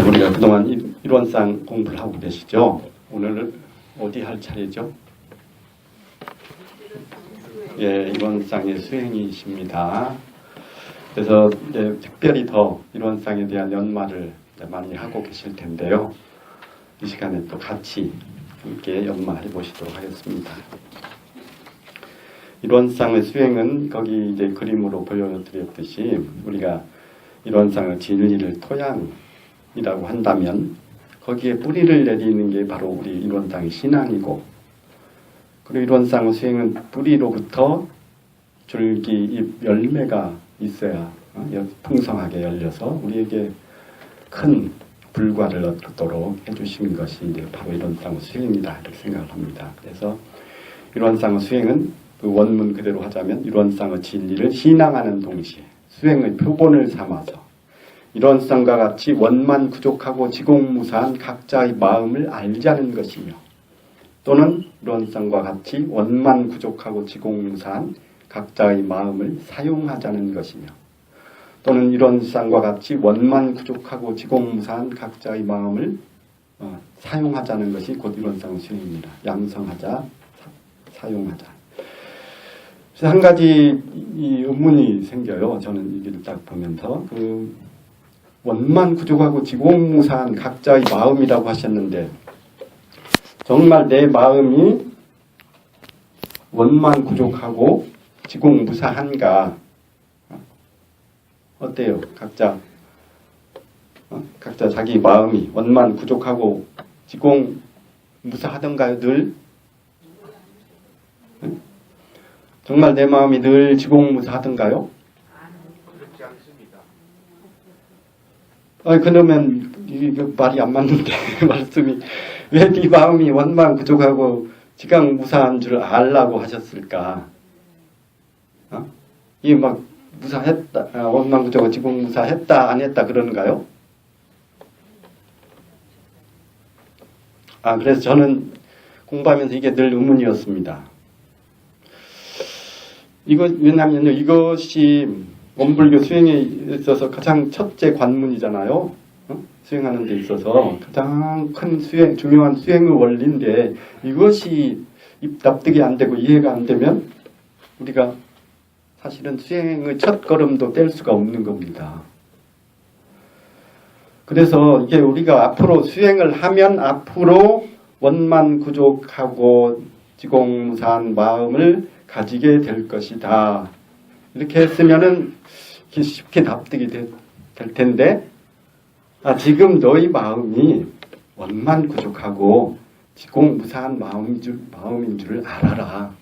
우리가 그동안 일원상 공부를 하고 계시죠? 오늘 어디 할 차례죠? 예, 일원상의 수행이십니다. 그래서 이제 특별히 더 일원상에 대한 연마를 많이 하고 계실 텐데요. 이 시간에 또 같이 함께 연마해 보시도록 하겠습니다. 일원상의 수행은 거기 이제 그림으로 보여드렸듯이 우리가 일원상의 진리를 토양이라고 한다면 거기에 뿌리를 내리는 게 바로 우리 일원상의 신앙이고, 그리고 일원상의 수행은 뿌리로부터 줄기, 잎, 열매가 있어야 풍성하게 열려서 우리에게 큰 불과를 얻도록 해주신 것이 이제 바로 일원상의 수행이다 이렇게 생각을 합니다. 그래서 일원상의 수행은 그 원문 그대로 하자면 일원상의 진리를 신앙하는 동시에 수행의 표본을 삼아서 일원상과 같이 원만 구족하고 지공무사한 각자의 마음을 알자는 것이며, 또는 일원상과 같이 원만 구족하고 지공무사한 각자의 마음을 사용하자는 것이며, 또는 일원상과 같이 원만 구족하고 지공무사한 각자의 마음을 사용하자는 것이 곧 일원상의 수행입니다. 양성하자, 사용하자. 그래서 한 가지 이 의문이 생겨요. 저는 이걸 딱 보면서 그 원만 구족하고 지공무사한 각자의 마음이라고 하셨는데, 정말 내 마음이 원만 구족하고 지공무사한가? 어때요? 각자 자기 마음이 원만 구족하고 지공무사하던가요? 늘? 정말 내 마음이 늘 지공무사하던가요? 그렇지 않습니다. 그러면 이게 말이 안 맞는데 말씀이 왜 네 마음이 원만 구족하고 지공무사한 줄 알라고 하셨을까? 이게 막 무사했다, 원만 구족하고 지공무사했다 안 했다 그러는가요? 그래서 저는 공부하면서 이게 늘 의문이었습니다. 왜냐하면 이것이 원불교 수행에 있어서 가장 첫째 관문이잖아요. 수행하는 데 있어서 가장 큰 중요한 수행의 원리인데, 이것이 납득이 안 되고 이해가 안 되면 우리가 사실은 수행의 첫 걸음도 뗄 수가 없는 겁니다. 그래서 이게 우리가 앞으로 수행을 하면 앞으로 원만 구족하고 지공무사한 마음을 가지게 될 것이다. 이렇게 했으면은 쉽게 납득이 될 텐데, 지금 너희 마음이 원만 구족하고 지공무사한 마음인 줄 알아라.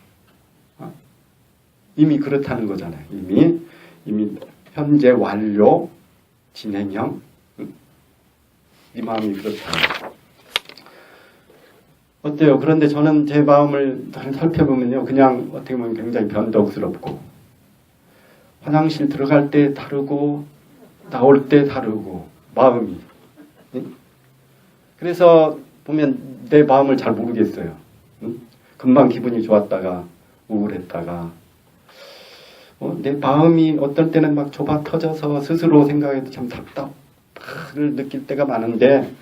이미 그렇다는 거잖아요. 이미 현재 완료, 진행형. 이 마음이 그렇다. 어때요? 그런데 저는 제 마음을 살펴보면요, 그냥 어떻게 보면 굉장히 변덕스럽고, 화장실 들어갈 때 다르고 나올 때 다르고 마음이. 그래서 보면 내 마음을 잘 모르겠어요. 금방 기분이 좋았다가 우울했다가, 내 마음이 어떨 때는 막 좁아 터져서 스스로 생각해도 참 답답을 느낄 때가 많은데,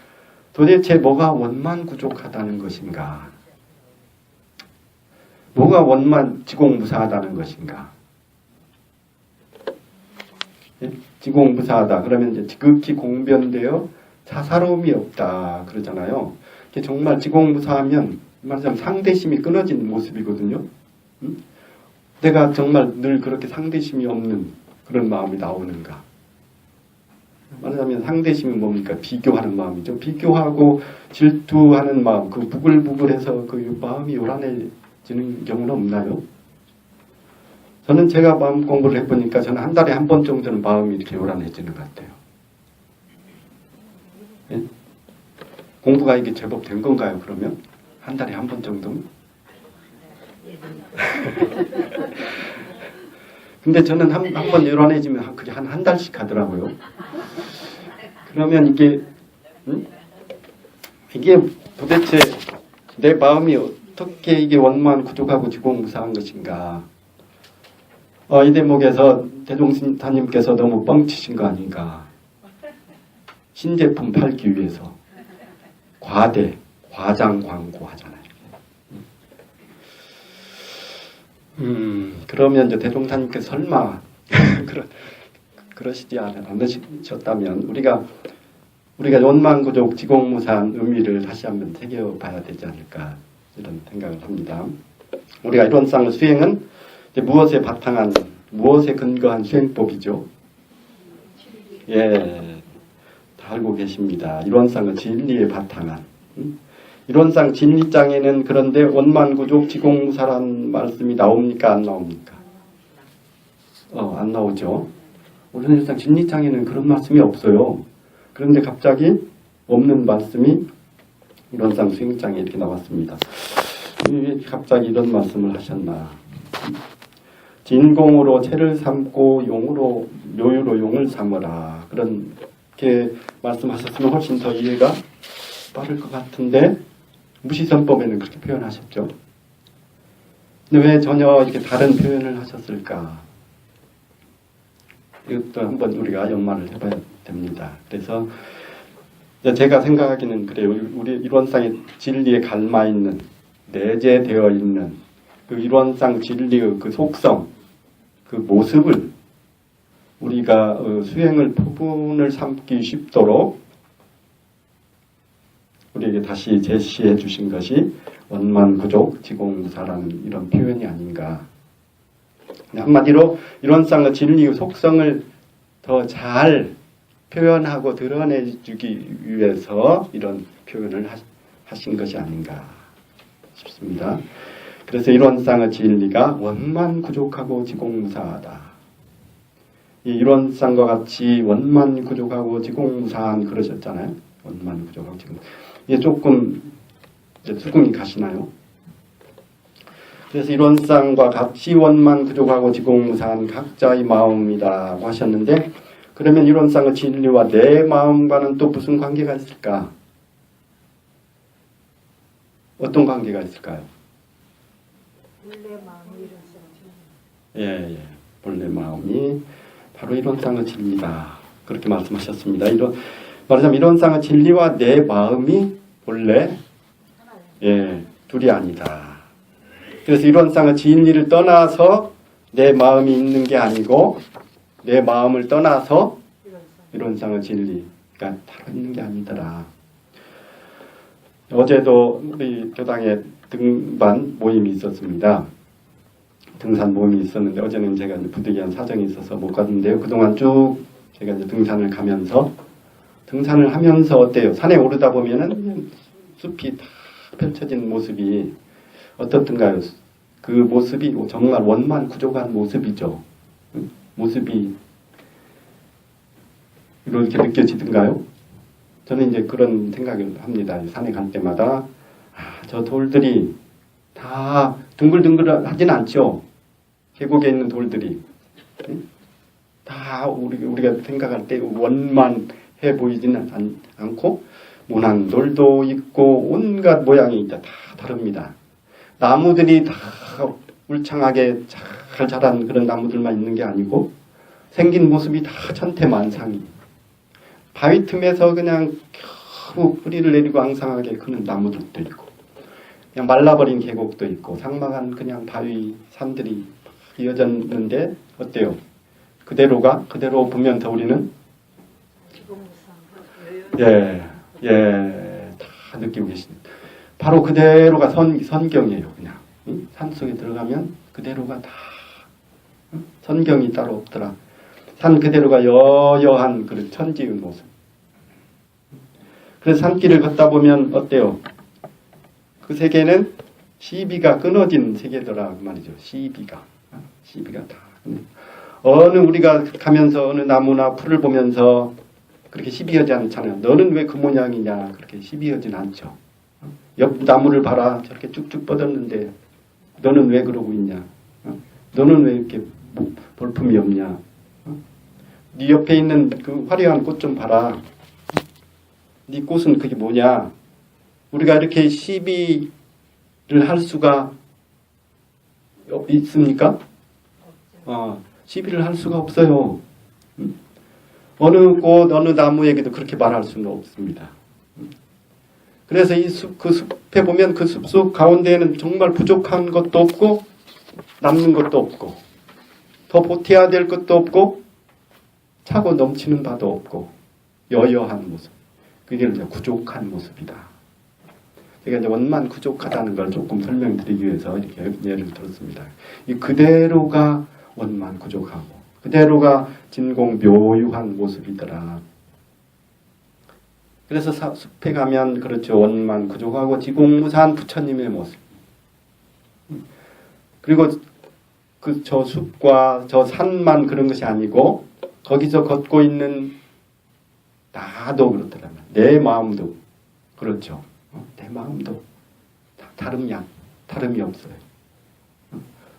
도대체 뭐가 원만 구족하다는 것인가? 뭐가 원만 지공무사하다는 것인가? 지공무사하다 그러면 이제 지극히 공변되어 사사로움이 없다 그러잖아요. 정말 지공무사하면 말하자면 상대심이 끊어진 모습이거든요. 내가 정말 늘 그렇게 상대심이 없는 그런 마음이 나오는가? 말하자면 상대심이 뭡니까? 비교하는 마음이죠. 비교하고 질투하는 마음, 그 부글부글해서 그 마음이 요란해지는 경우는 없나요? 저는 제가 마음 공부를 해보니까 저는 한 달에 한 번 정도는 마음이 이렇게 요란해지는 것 같아요. 예? 공부가 이게 제법 된 건가요, 그러면? 한 달에 한 번 정도는? 근데 저는 한 번 요란해지면 그게 한 달씩 하더라고요. 그러면 이게 도대체 내 마음이 어떻게 이게 원만 구족하고 지공무사한 것인가? 이 대목에서 대종신타님께서 너무 뻥치신 거 아닌가? 신제품 팔기 위해서 과장 광고 하잖아요. 그러면 이제 대종사님께서 설마 그러시지 않으셨다면 우리가 원만구족 지공무사한 의미를 다시 한번 새겨봐야 되지 않을까 이런 생각을 합니다. 우리가 이론상 수행은 이제 무엇에 바탕한 무엇에 근거한 수행법이죠. 예, 다 알고 계십니다. 이론상은 진리에 바탕한. 이론상 진리장에는 그런데 원만구족 지공무사란 말씀이 나옵니까? 안 나옵니까? 안 나오죠. 우리는 일단 진리장에는 그런 말씀이 없어요. 그런데 갑자기 없는 말씀이 이론상 수행장에 이렇게 나왔습니다. 왜 갑자기 이런 말씀을 하셨나? 진공으로 채를 삼고 묘유로 용을 삼으라. 그렇게 말씀하셨으면 훨씬 더 이해가 빠를 것 같은데 무시선법에는 그렇게 표현하셨죠. 근데 왜 전혀 이렇게 다른 표현을 하셨을까? 이것도 한번 우리가 연마를 해봐야 됩니다. 그래서 제가 생각하기는 그래요. 우리 이론상의 진리에 갈마 있는 내재되어 있는 그 이론상 진리의 그 속성, 그 모습을 우리가 수행을 표본을 삼기 쉽도록 우리에게 다시 제시해 주신 것이 원만구족 지공무사라는 이런 표현이 아닌가. 한마디로 이론상의 진리의 속성을 더 잘 표현하고 드러내주기 위해서 이런 표현을 하신 것이 아닌가 싶습니다. 그래서 이론상의 진리가 원만구족하고 지공무사하다. 이 이론상과 같이 원만구족하고 지공무사한 그러셨잖아요. 원만구족하고 지공무사. 이게 조금 수긍이 가시나요? 그래서 이론상과 같이 원만구족하고 지공무사한 각자의 마음이라고 하셨는데 그러면 이론상의 진리와 내 마음과는 또 무슨 관계가 있을까? 어떤 관계가 있을까요? 본래 마음이 이론상 예. 본래 마음이 바로 이론상의 진리다. 그렇게 말씀하셨습니다. 말하자면 이론상의 진리와 내 마음이 본래 둘이 아니다. 그래서 이론상의 진리를 떠나서 내 마음이 있는 게 아니고 내 마음을 떠나서 이론상의 진리가 다로 있는 게 아니더라. 어제도 우리 교당에 등반 모임이 있었습니다. 등산 모임이 있었는데 어제는 제가 이제 부득이한 사정이 있어서 못 갔는데요. 그동안 쭉 제가 이제 등산을 하면서 어때요? 산에 오르다 보면은 숲이 다 펼쳐진 모습이 어떻든가요? 그 모습이 정말 원만구족한 모습이죠. 모습이 이렇게 느껴지던가요? 저는 이제 그런 생각을 합니다. 산에 갈 때마다 저 돌들이 다 둥글둥글하진 않죠. 계곡에 있는 돌들이 다 우리가 생각할 때 원만해 보이지는 않고 모난돌도 있고 온갖 모양이 다 다릅니다. 나무들이 다 울창하게 잘 자란 그런 나무들만 있는 게 아니고 생긴 모습이 다 천태만상이 바위 틈에서 그냥 겨우 뿌리를 내리고 앙상하게 크는 나무들도 있고 그냥 말라버린 계곡도 있고 상막한 그냥 바위 산들이 이어졌는데 어때요? 그대로 보면서 우리는 다 느끼고 계십니다. 바로 그대로가 선경이에요. 그냥 산속에 들어가면 그대로가 다 선경이 따로 없더라. 산 그대로가 여여한 그 천지의 모습. 그래서 산길을 걷다 보면 어때요? 그 세계는 시비가 끊어진 세계더라 그 말이죠. 시비가 다 어느 우리가 가면서 어느 나무나 풀을 보면서 그렇게 시비하지 않잖아요. 너는 왜 그 모양이냐 그렇게 시비하진 않죠. 옆 나무를 봐라 저렇게 쭉쭉 뻗었는데 너는 왜 그러고 있냐? 너는 왜 이렇게 볼품이 없냐? 네 옆에 있는 그 화려한 꽃 좀 봐라. 네 꽃은 그게 뭐냐? 우리가 이렇게 시비를 할 수가 있습니까? 시비를 할 수가 없어요. 어느 꽃, 어느 나무에게도 그렇게 말할 수는 없습니다. 그래서 그 숲에 보면 그 숲속 가운데에는 정말 부족한 것도 없고 남는 것도 없고 더 보태야 될 것도 없고 차고 넘치는 바도 없고 여여한 모습. 그게 이제 구족한 모습이다. 제가 이제 원만 구족하다는 걸 조금 설명드리기 위해서 이렇게 예를 들었습니다. 이 그대로가 원만 구족하고 그대로가 진공묘유한 모습이더라. 그래서 숲에 가면 그렇죠. 원만 구족하고 지공무사한 부처님의 모습. 그리고 저 숲과 저 산만 그런 것이 아니고 거기서 걷고 있는 나도 그렇더라고요. 내 마음도 그렇죠. 내 마음도 다름이 없어요.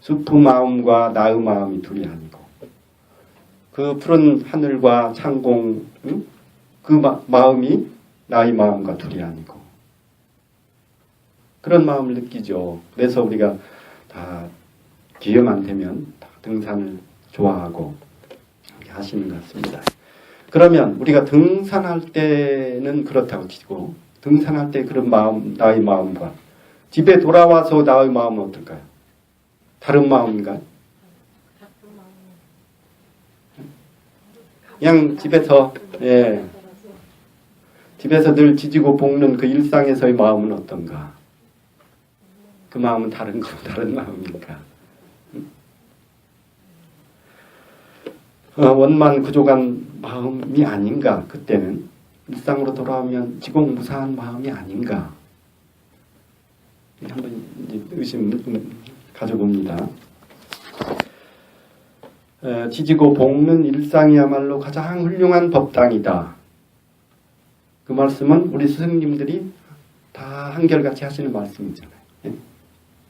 숲의 마음과 나의 마음이 둘이 아니고 그 푸른 하늘과 창공 그 마음이 나의 마음과 둘이 아니고 그런 마음을 느끼죠. 그래서 우리가 다 기회만 되면 다 등산을 좋아하고 이렇게 하시는 것 같습니다. 그러면 우리가 등산할 때는 그렇다고 치고 등산할 때 그런 마음, 나의 마음과 집에 돌아와서 나의 마음은 어떨까요? 다른 마음인가요? 그냥 집에서 집에서 늘 지지고 볶는 그 일상에서의 마음은 어떤가? 그 마음은 다른 마음인가? 원만 구족한 마음이 아닌가? 그때는 일상으로 돌아오면 지공무사한 마음이 아닌가? 한번 의심 가져봅니다. 지지고 볶는 일상이야말로 가장 훌륭한 법당이다. 그 말씀은 우리 스승님들이 다 한결같이 하시는 말씀이잖아요.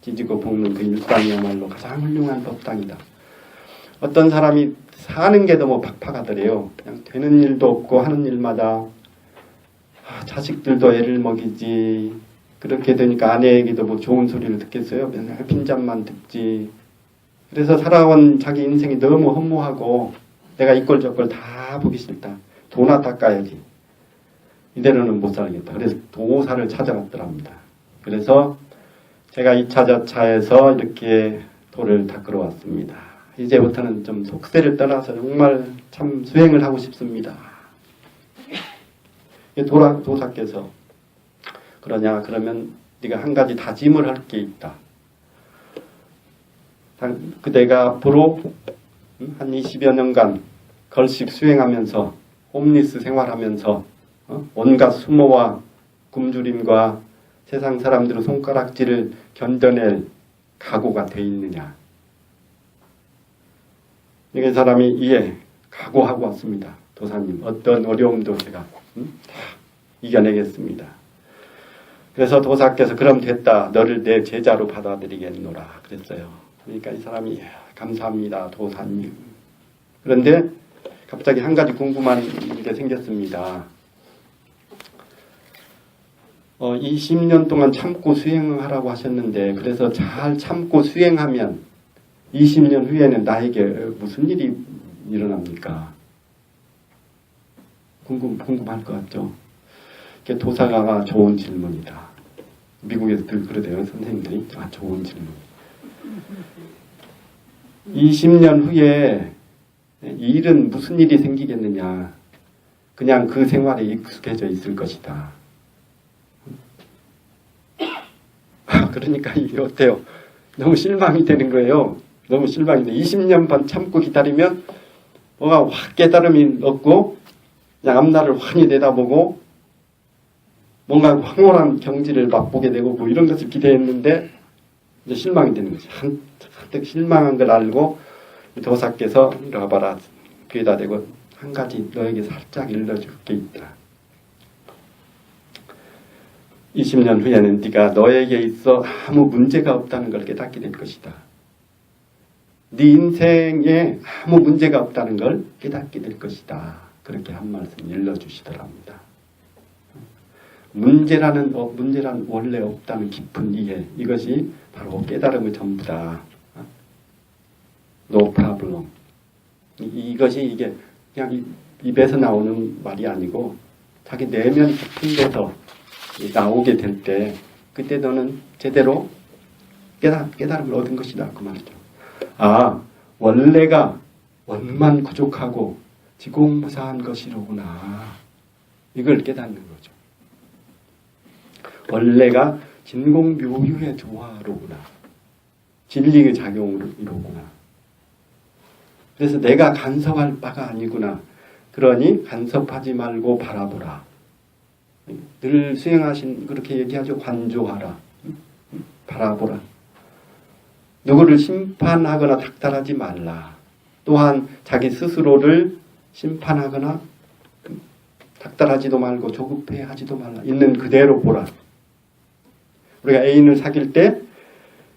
지지고 볶는 그 일상이야말로 가장 훌륭한 법당이다. 어떤 사람이 사는 게 너무 팍팍하더래요. 그냥 되는 일도 없고 하는 일마다 자식들도 애를 먹이지. 그렇게 되니까 아내에게도 뭐 좋은 소리를 듣겠어요. 맨날 빈잔만 듣지. 그래서 살아온 자기 인생이 너무 허무하고 내가 이꼴 저꼴 다 보기 싫다. 도나 닦아야지. 이대로는 못 살겠다. 그래서 도사를 찾아갔더랍니다. 그래서 제가 2차 저차에서 이렇게 도를 닦으러 왔습니다. 이제부터는 좀 속세를 떠나서 정말 참 수행을 하고 싶습니다. 도사께서 그러냐? 그러면 네가 한 가지 다짐을 할 게 있다. 그대가 앞으로 한 20여 년간 걸식 수행하면서 홈리스 생활하면서 온갖 수모와 굶주림과 세상 사람들의 손가락질을 견뎌낼 각오가 돼 있느냐. 이게 사람이 각오하고 왔습니다. 도사님 어떤 어려움도 제가 다 이겨내겠습니다. 그래서 도사께서 그럼 됐다. 너를 내 제자로 받아들이겠노라 그랬어요. 그러니까 이 사람이 감사합니다. 도사님. 그런데 갑자기 한 가지 궁금한 게 생겼습니다. 20년 동안 참고 수행하라고 하셨는데 그래서 잘 참고 수행하면 20년 후에는 나에게 무슨 일이 일어납니까? 궁금할 것 같죠? 이게 도사가 좋은 질문이다. 미국에서 늘 그러대요. 선생님들이. 좋은 질문. 20년 후에 이 일은 무슨 일이 생기겠느냐. 그냥 그 생활에 익숙해져 있을 것이다. 그러니까 이게 어때요? 너무 실망이 되는 거예요. 너무 실망이 돼. 20년 반 참고 기다리면 뭐가 확 깨달음이 없고 그냥 앞날을 환히 내다보고 뭔가 황홀한 경지를 맛보게 되고 뭐 이런 것을 기대했는데 이제 실망이 되는 거죠. 한때 실망한 걸 알고 도사께서 이리 와봐라. 귀에다 대고 한 가지 너에게 살짝 일러줄 게 있다. 20년 후에는 네가 너에게 있어 아무 문제가 없다는 걸 깨닫게 될 것이다. 네 인생에 아무 문제가 없다는 걸 깨닫게 될 것이다. 그렇게 한 말씀 일러주시더랍니다. 문제란 원래 없다는 깊은 이해, 이것이 바로 깨달음의 전부다. No problem. 이것이 이게 그냥 입에서 나오는 말이 아니고 자기 내면 깊은 데서 나오게 될 때 그때 너는 제대로 깨달음을 얻은 것이다 그 말이죠. 아, 원래가 원만 부족하고 지공무사한 것이로구나. 이걸 깨닫는 거죠. 원래가 진공묘유의 조화로구나. 진리의 작용으로 이로구나. 그래서 내가 간섭할 바가 아니구나. 그러니 간섭하지 말고 바라보라. 늘 수행하신 그렇게 얘기하죠. 관조하라. 바라보라. 누구를 심판하거나 닥달하지 말라. 또한 자기 스스로를 심판하거나 닥달하지도 말고 조급해하지도 말라. 있는 그대로 보라. 우리가 애인을 사귈 때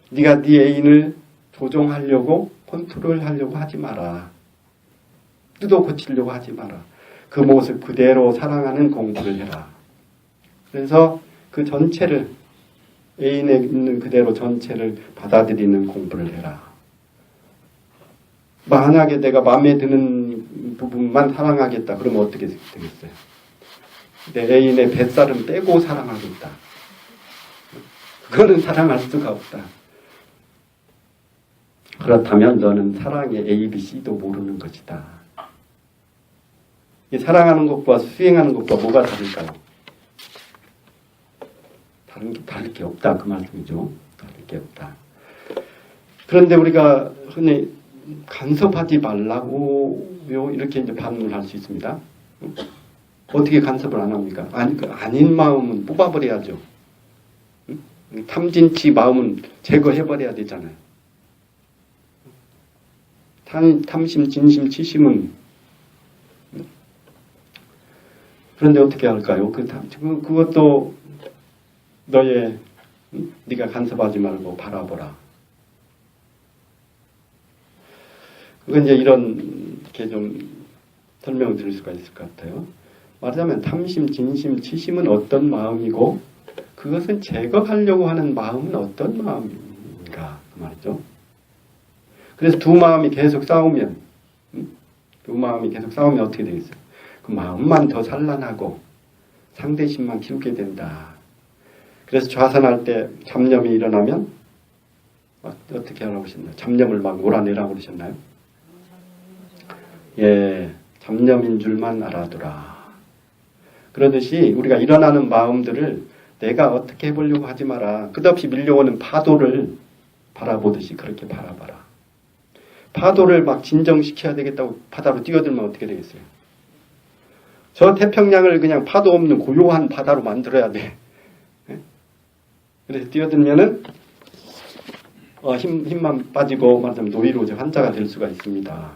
네가 네 애인을 조종하려고 컨트롤하려고 하지 마라. 뜯어 고치려고 하지 마라. 그 모습 그대로 사랑하는 공부를 해라. 그래서 그 전체를 애인에 있는 그대로 전체를 받아들이는 공부를 해라. 만약에 내가 마음에 드는 부분만 사랑하겠다. 그러면 어떻게 되겠어요? 내 애인의 뱃살은 빼고 사랑하겠다. 그거는 사랑할 수가 없다. 그렇다면 너는 사랑의 ABC도 모르는 것이다. 이 사랑하는 것과 수행하는 것과 뭐가 다를까요? 다를 게 없다 그 말씀이죠. 다를 게 없다. 그런데 우리가 흔히 간섭하지 말라고요 이렇게 이제 반응을 할 수 있습니다. 어떻게 간섭을 안 합니까? 아닌 마음은 뽑아버려야죠. 탐진치 마음은 제거해버려야 되잖아요. 탐심, 진심, 치심은 그런데 어떻게 할까요? 그것도 네가 간섭하지 말고 바라보라. 그건 이제 이렇게 좀 설명을 드릴 수가 있을 것 같아요. 말하자면 탐심, 진심, 치심은 어떤 마음이고 그것은 제거하려고 하는 마음은 어떤 마음인가 그 말이죠. 그래서 두 마음이 계속 싸우면 어떻게 되겠어요? 그 마음만 더 산란하고 상대심만 키우게 된다. 그래서 좌선할 때 잡념이 일어나면 어떻게 하라고 하셨나요? 잡념을 막 몰아내라고 그러셨나요? 예, 잡념인 줄만 알아두라. 그러듯이 우리가 일어나는 마음들을 내가 어떻게 해보려고 하지 마라. 끝없이 밀려오는 파도를 바라보듯이 그렇게 바라봐라. 파도를 막 진정시켜야 되겠다고 바다로 뛰어들면 어떻게 되겠어요? 저 태평양을 그냥 파도 없는 고요한 바다로 만들어야 돼. 그래서 뛰어들면은 힘만 빠지고 말하자면 노이로제 환자가 될 수가 있습니다.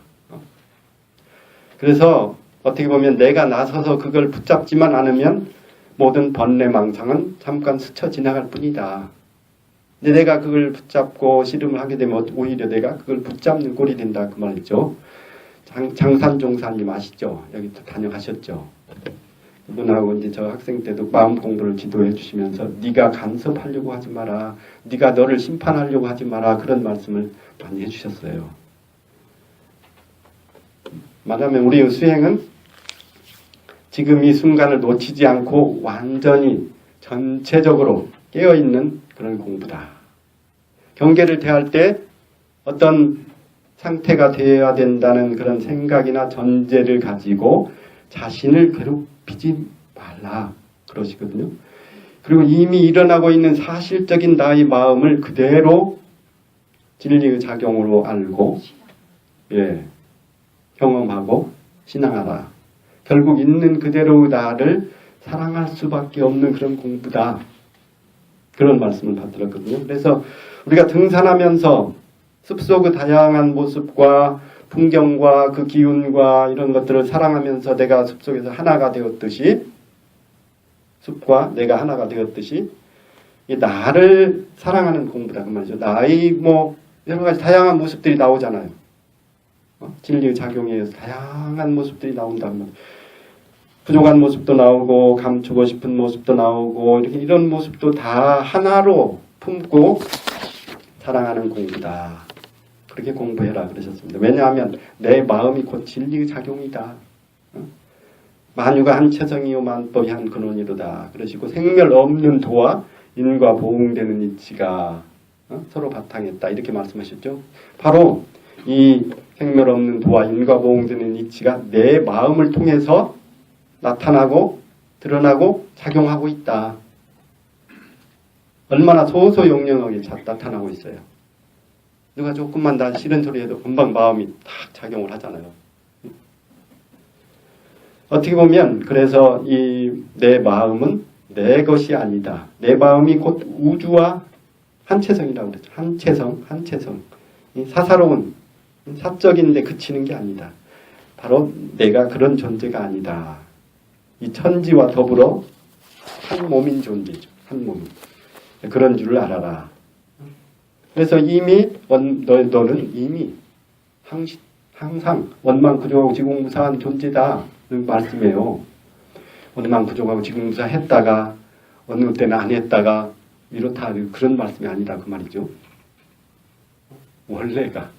그래서 어떻게 보면 내가 나서서 그걸 붙잡지만 않으면 모든 번뇌망상은 잠깐 스쳐 지나갈 뿐이다. 근데 내가 그걸 붙잡고 씨름을 하게 되면 오히려 내가 그걸 붙잡는 꼴이 된다 그 말이죠. 장산종사님 아시죠? 여기 다녀가셨죠? 그분하고 이제 저 학생 때도 마음 공부를 지도해 주시면서 네가 간섭하려고 하지 마라. 네가 너를 심판하려고 하지 마라. 그런 말씀을 많이 해주셨어요. 말하면 우리의 수행은 지금 이 순간을 놓치지 않고 완전히 전체적으로 깨어있는 그런 공부다. 경계를 대할 때 어떤 상태가 되어야 된다는 그런 생각이나 전제를 가지고 자신을 괴롭히지 말라 그러시거든요. 그리고 이미 일어나고 있는 사실적인 나의 마음을 그대로 진리의 작용으로 알고 경험하고 신앙하라. 결국 있는 그대로의 나를 사랑할 수밖에 없는 그런 공부다. 그런 말씀을 받들었거든요. 그래서 우리가 등산하면서 숲속의 다양한 모습과 풍경과 그 기운과 이런 것들을 사랑하면서 내가 숲속에서 하나가 되었듯이 숲과 내가 하나가 되었듯이 이 나를 사랑하는 공부다 그 말이죠. 나의 여러 가지 다양한 모습들이 나오잖아요. 진리의 작용에 의해서 다양한 모습들이 나온다면 부족한 모습도 나오고 감추고 싶은 모습도 나오고 이런 모습도 다 하나로 품고 사랑하는 공부다. 그렇게 공부해라 그러셨습니다. 왜냐하면 내 마음이 곧 진리의 작용이다. 만유가 한 체성이요 만법이 한 근원이로다. 그러시고 생멸 없는 도와 인과 보응되는 이치가 서로 바탕했다. 이렇게 말씀하셨죠. 바로 이 생멸 없는 도와 인과 보응되는 이치가 내 마음을 통해서 나타나고 드러나고 작용하고 있다. 얼마나 소소영령하게 나타나고 있어요. 누가 조금만 다 싫은 소리 해도 금방 마음이 탁 작용을 하잖아요. 어떻게 보면 그래서 이 내 마음은 내 것이 아니다. 내 마음이 곧 우주와 한체성이라고 그랬죠. 한체성. 이 사사로운 사적인데 그치는 게 아니다. 바로 내가 그런 존재가 아니다. 이 천지와 더불어 한 몸인 존재죠. 한 몸. 그런 줄을 알아라. 그래서 이미 너는 이미 항상 원만구조하고 지공무사한 존재다. 말씀이에요. 원만구조하고 지공무사했다가 어느 때는 안 했다가 이렇다. 그런 말씀이 아니다. 그 말이죠. 원래가.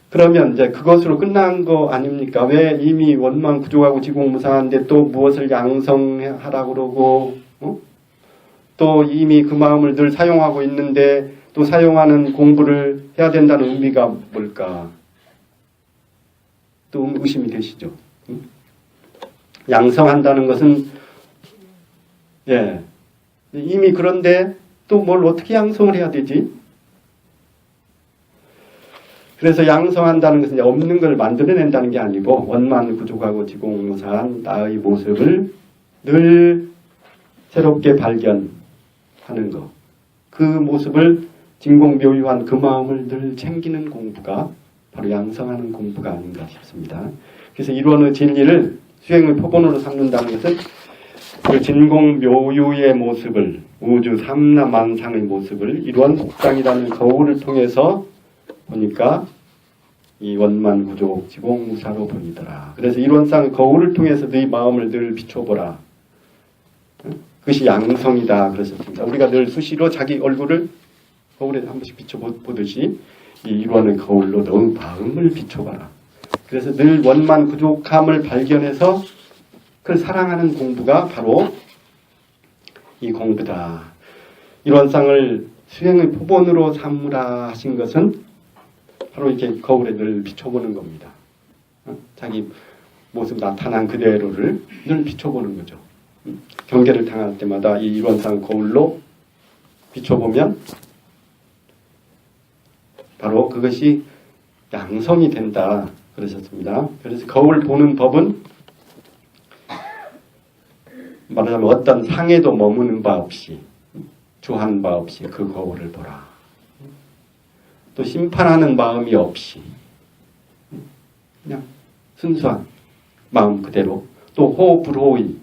그러면 이제 그것으로 끝난 거 아닙니까? 왜 이미 원만구조하고 지공무사한데 또 무엇을 양성하라고 그러고 또 이미 그 마음을 늘 사용하고 있는데 또 사용하는 공부를 해야 된다는 의미가 뭘까? 또 의심이 되시죠? 양성한다는 것은 이미 그런데 또 뭘 어떻게 양성을 해야 되지? 그래서 양성한다는 것은 없는 걸 만들어낸다는 게 아니고 원만구조하고 지공무사한 나의 모습을 늘 새롭게 발견하는 것. 그 모습을 진공묘유한 그 마음을 늘 챙기는 공부가 바로 양성하는 공부가 아닌가 싶습니다. 그래서 이론의 진리를 수행의 표본으로 삼는다는 것은 그 진공묘유의 모습을 우주 삼라만상의 모습을 이론 속상이라는 거울을 통해서 보니까 이 원만구조 지공무사로 보이더라. 그래서 이론상 거울을 통해서 네 마음을 늘 비춰보라. 그것이 양성이다 그러셨습니다. 우리가 늘 수시로 자기 얼굴을 거울에 한 번씩 비춰보듯이 이 이론의 거울로 너의 마음을 비춰봐라. 그래서 늘 원만구족함을 발견해서 그걸 사랑하는 공부가 바로 이 공부다. 이론상을 수행의 표본으로 삼으라 하신 것은 바로 이렇게 거울에 늘 비춰보는 겁니다. 자기 모습 나타난 그대로를 늘 비춰보는 거죠. 경계를 당할 때마다 이 이론상 거울로 비춰보면 바로 그것이 양성이 된다 그러셨습니다. 그래서 거울 보는 법은 말하자면 어떤 상에도 머무는 바 없이 주한 바 없이 그 거울을 보라. 또 심판하는 마음이 없이 그냥 순수한 마음 그대로 또 호불호의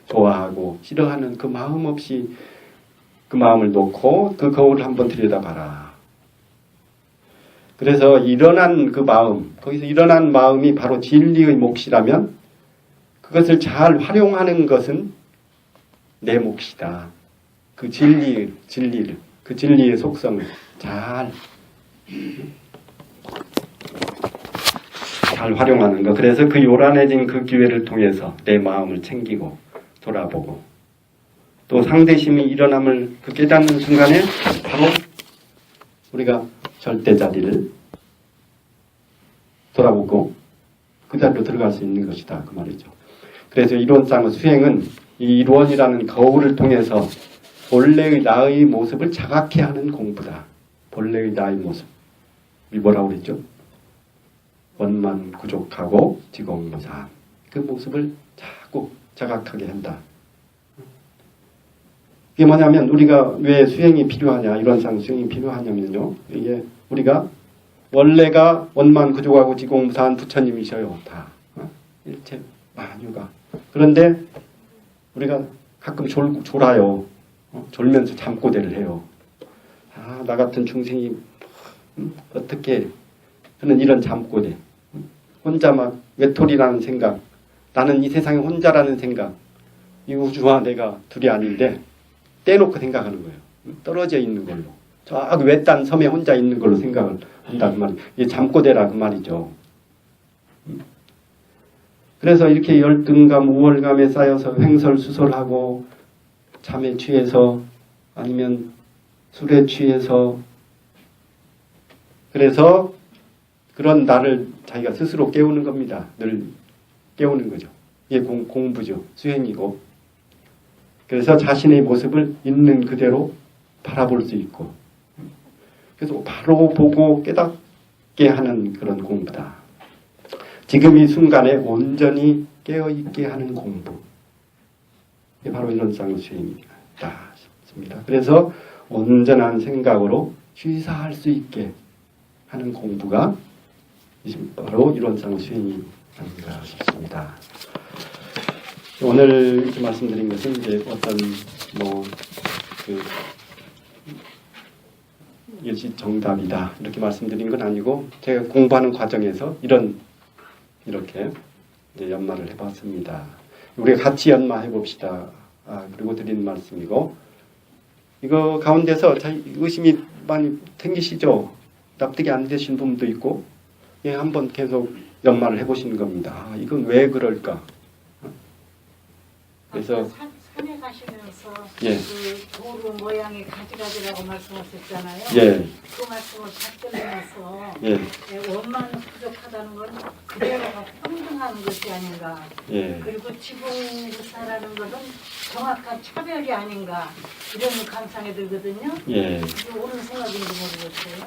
좋아하고 싫어하는 그 마음 없이 그 마음을 놓고 그 거울을 한번 들여다봐라. 그래서 일어난 그 마음, 거기서 일어난 마음이 바로 진리의 몫이라면 그것을 잘 활용하는 것은 내 몫이다. 그 진리를, 그 진리의 속성을 잘 활용하는 것. 그래서 그 요란해진 그 기회를 통해서 내 마음을 챙기고 돌아보고 또 상대심이 일어남을 그 깨닫는 순간에 바로 우리가 절대 자리를 돌아보고 그 자리로 들어갈 수 있는 것이다. 그 말이죠. 그래서 이론상의 수행은 이 이론이라는 거울을 통해서 본래의 나의 모습을 자각해 하는 공부다. 본래의 나의 모습. 이 뭐라고 그랬죠? 원만구족하고 지공무사한 그 모습을 자꾸 자각하게 한다. 이게 뭐냐면 우리가 왜 수행이 필요하냐, 이론상 수행이 필요하냐면요. 이게 우리가 원래가 원만구족하고 지공무사한 부처님이셔요. 다. 일체 만유가. 그런데 우리가 가끔 졸아요. 졸면서 잠꼬대를 해요. 아, 나 같은 중생이 어떻게 하는 이런 잠꼬대. 혼자 막 외톨이라는 생각. 나는 이 세상에 혼자라는 생각. 이 우주와 내가 둘이 아닌데 떼놓고 생각하는 거예요. 떨어져 있는 걸로. 저 외딴 섬에 혼자 있는 걸로 생각을 한다 그 말이에요. 이게 잠꼬대라 그 말이죠. 그래서 이렇게 열등감, 우월감에 쌓여서 횡설수설하고 잠에 취해서 아니면 술에 취해서 그래서 그런 나를 자기가 스스로 깨우는 겁니다. 늘 깨우는 거죠. 이게 공부죠. 수행이고. 그래서 자신의 모습을 있는 그대로 바라볼 수 있고 그래서 바로 보고 깨닫게 하는 그런 공부다. 지금 이 순간에 온전히 깨어있게 하는 공부. 이게 바로 이론상 수행이다 싶습니다. 그래서 온전한 생각으로 취사할 수 있게 하는 공부가 바로 이론상 수행이 아닌가 싶습니다. 오늘 이렇게 말씀드린 것은 이제 어떤 이것이 정답이다 이렇게 말씀드린 건 아니고 제가 공부하는 과정에서 이렇게 이제 연마를 해봤습니다. 우리가 같이 연마해 봅시다. 그리고 드리는 말씀이고 이거 가운데서 의심이 많이 생기시죠? 납득이 안 되신 분도 있고 한번 계속 연마를 해보시는 겁니다. 이건 왜 그럴까? 그래서 산에 가시면서 예. 그 도루 모양의 가지가지라고 말씀하셨잖아요. 예. 그 말씀을 받들면서 예. 원만 부족하다는 건 그대로가 평등한 것이 아닌가. 예. 그리고 지붕사라는 것은 정확한 차별이 아닌가 이런 감상이 들거든요. 예. 그게 옳은 생각인지 모르겠어요.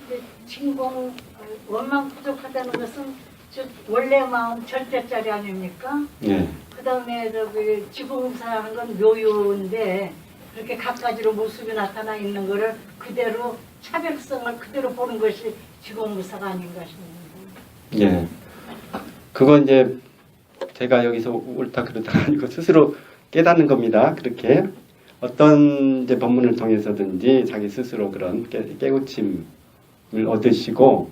근데 진공 원만 부족하다는 것은 즉 원래 마음 절대짜리 아닙니까? 예. 그 다음에 저기 지붕사라는 건 묘유인데 그렇게 갖가지로 모습이 나타나 있는 거를 그대로 차별성을 그대로 보는 것이 지붕무사가 아닌가 싶습니다. 예. 그건 이제 제가 여기서 옳다 그르다 아니고 스스로 깨닫는 겁니다. 그렇게 어떤 이제 법문을 통해서든지 자기 스스로 그런 깨우침을 얻으시고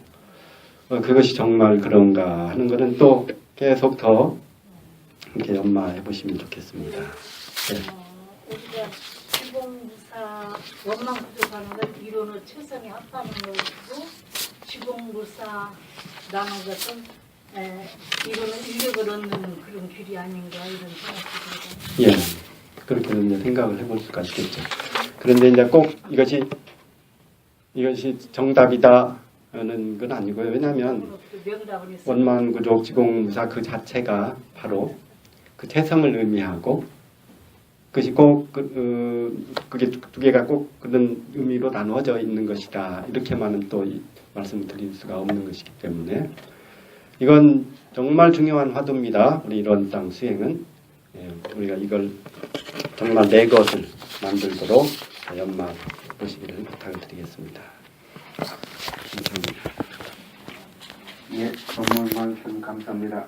그것이 정말 그런가 하는 것은 또 계속 더 이렇게 연마해 보시면 좋겠습니다. 네. 우리가 지붕무사 원망 부족하는 건 이론의 최선이 합하는 것이고 지붕무사라는 것은 이론의 인력을 얻는 그런 길이 아닌가 이런 생각이 들어요. 예, 그렇게 이제 생각을 해볼 수가 있겠죠. 그런데 이제 꼭 이것이 정답이다는 건 아니고요. 왜냐하면 원만구족 지공무사 그 자체가 바로 그 태성을 의미하고 그것이 꼭 그게 두 개가 꼭 그런 의미로 나누어져 있는 것이다. 이렇게만은 또 말씀을 드릴 수가 없는 것이기 때문에 이건 정말 중요한 화두입니다. 우리 이론상 수행은 우리가 이걸 정말 내 것을 만들도록 연마해 보시기를 부탁을 드리겠습니다. 감사합니다. 예, 법문 말씀 감사합니다.